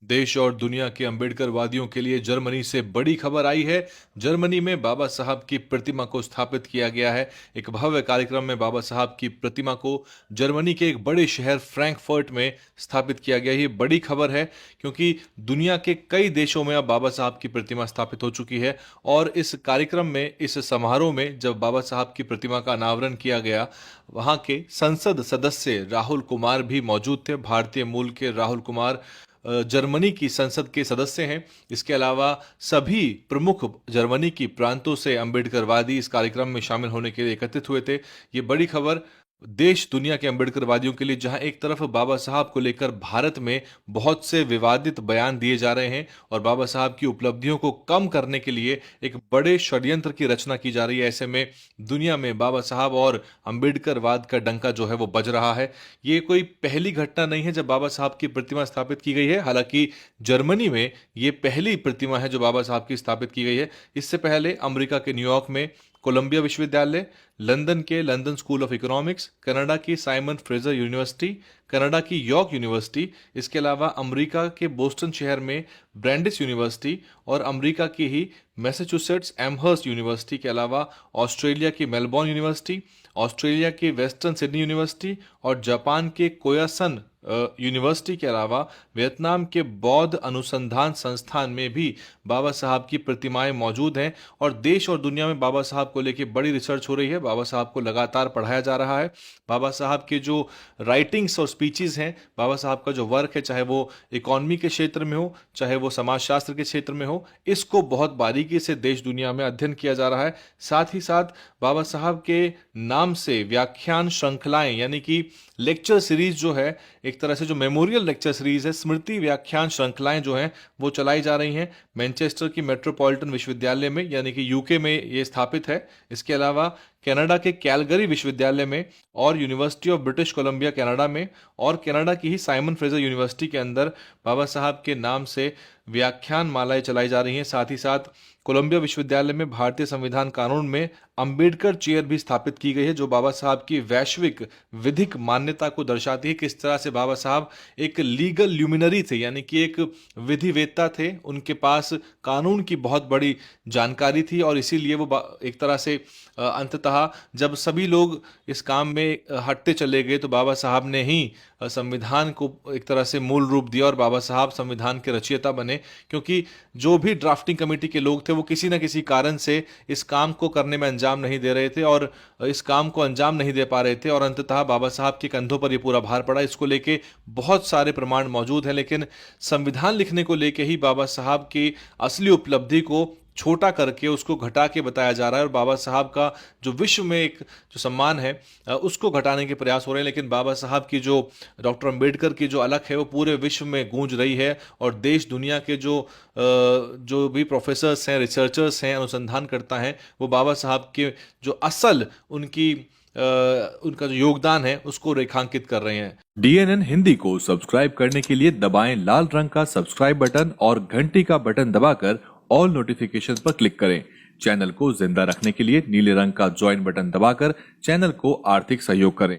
देश और दुनिया के अम्बेडकरवादियों के लिए जर्मनी से बड़ी खबर आई है। जर्मनी में बाबा साहब की प्रतिमा को स्थापित किया गया है। एक भव्य कार्यक्रम में बाबा साहब की प्रतिमा को जर्मनी के एक बड़े शहर फ्रैंकफर्ट में स्थापित किया गया। ये बड़ी खबर है क्योंकि दुनिया के कई देशों में अब बाबा साहब की प्रतिमा स्थापित हो चुकी है। और इस कार्यक्रम में, इस समारोह में जब बाबा साहब की प्रतिमा का अनावरण किया गया, वहां के संसद सदस्य राहुल कुमार भी मौजूद थे। भारतीय मूल के राहुल कुमार जर्मनी की संसद के सदस्य हैं। इसके अलावा सभी प्रमुख जर्मनी की प्रांतों से अम्बेडकरवादी इस कार्यक्रम में शामिल होने के लिए एकत्रित हुए थे। ये बड़ी खबर देश दुनिया के अम्बेडकरवादियों के लिए, जहां एक तरफ बाबा साहब को लेकर भारत में बहुत से विवादित बयान दिए जा रहे हैं और बाबा साहब की उपलब्धियों को कम करने के लिए एक बड़े षड्यंत्र की रचना की जा रही है, ऐसे में दुनिया में बाबा साहब और अम्बेडकरवाद का डंका जो है वो बज रहा है। ये कोई पहली घटना नहीं है जब बाबा साहब की प्रतिमा स्थापित की गई है। हालांकि जर्मनी में ये पहली प्रतिमा है जो बाबा साहब की स्थापित की गई है। इससे पहले अमेरिका के न्यूयॉर्क में कोलंबिया विश्वविद्यालय, लंदन के London school of economics, Canada की साइमन फ्रेजर यूनिवर्सिटी, कनाडा की यॉर्क यूनिवर्सिटी, इसके अलावा अमेरिका के बोस्टन शहर में ब्रैंडिस यूनिवर्सिटी और अमेरिका की ही मैसाचुसेट्स एमहर्स्ट यूनिवर्सिटी के अलावा ऑस्ट्रेलिया की मेलबॉर्न यूनिवर्सिटी, ऑस्ट्रेलिया की वेस्टर्न सिडनी यूनिवर्सिटी और जापान के कोयासन यूनिवर्सिटी के अलावा वियतनाम के बौद्ध अनुसंधान संस्थान में भी बाबा साहब की प्रतिमाएं मौजूद हैं। और देश और दुनिया में बाबा साहब को लेकर बड़ी रिसर्च हो रही है। बाबा साहब को लगातार पढ़ाया जा रहा है। बाबा साहब के जो राइटिंग्स और स्पीचेस हैं, बाबा साहब का जो वर्क है, चाहे वो इकोनॉमी के क्षेत्र में हो, चाहे वो समाजशास्त्र के क्षेत्र में हो, इसको बहुत बारीकी से देश दुनिया में अध्ययन किया जा रहा है। साथ ही साथ बाबा साहब के नाम से व्याख्यान श्रृंखलाएं, यानी कि लेक्चर सीरीज जो है, एक तरह से जो मेमोरियल लेक्चर सीरीज है, स्मृति व्याख्यान श्रृंखलाएं जो हैं वो चलाई जा रही हैं। मैनचेस्टर की मेट्रोपॉलिटन विश्वविद्यालय में, यानी कि यूके में ये स्थापित है। इसके अलावा कनाडा के कैलगरी विश्वविद्यालय में और university of British Columbia Canada में और कनाडा की ही साइमन फ्रेजर यूनिवर्सिटी के अंदर बाबा साहब के नाम से व्याख्यान मालाएं चलाई जा रही हैं। साथ ही साथ कोलंबिया विश्वविद्यालय में भारतीय संविधान कानून में अंबेडकर चेयर भी स्थापित की गई है, जो बाबा साहब की वैश्विक विधिक मान्यता को दर्शाती है। किस तरह से बाबा साहब एक लीगल ल्यूमिनरी थे, यानी कि एक विधिवेत्ता थे। उनके पास कानून की बहुत बड़ी जानकारी थी और इसीलिए वो एक तरह से अंततः जब सभी लोग इस काम में हटते चले गए तो बाबा साहब ने ही संविधान को एक तरह से मूल रूप दिया और बाबा साहब संविधान के रचयिता बने। क्योंकि जो भी ड्राफ्टिंग कमेटी के लोग थे वो किसी न किसी कारण से इस काम को करने में अंजाम नहीं दे रहे थे और इस काम को अंजाम नहीं दे पा रहे थे और अंततः बाबा साहब के कंधों पर ये पूरा भार पड़ा। इसको लेके बहुत सारे प्रमाण मौजूद हैं, लेकिन संविधान लिखने को लेके ही बाबा साहब की असली उपलब्धि को छोटा करके, उसको घटा के बताया जा रहा है और बाबा साहब का जो विश्व में एक जो सम्मान है उसको घटाने के प्रयास हो रहे हैं। लेकिन बाबा साहब की जो, डॉक्टर अंबेडकर की जो अलख है वो पूरे विश्व में गूंज रही है और देश दुनिया के जो भी प्रोफेसर्स हैं, रिसर्चर्स हैं, अनुसंधानकर्ता हैं, वो बाबा साहब के जो असल उनका जो योगदान है उसको रेखांकित कर रहे हैं। DNN हिंदी को सब्सक्राइब करने के लिए दबाएं लाल रंग का सब्सक्राइब बटन और घंटी का बटन दबाकर ऑल नोटिफिकेशन पर क्लिक करें। चैनल को जिंदा रखने के लिए नीले रंग का ज्वाइन बटन दबाकर चैनल को आर्थिक सहयोग करें।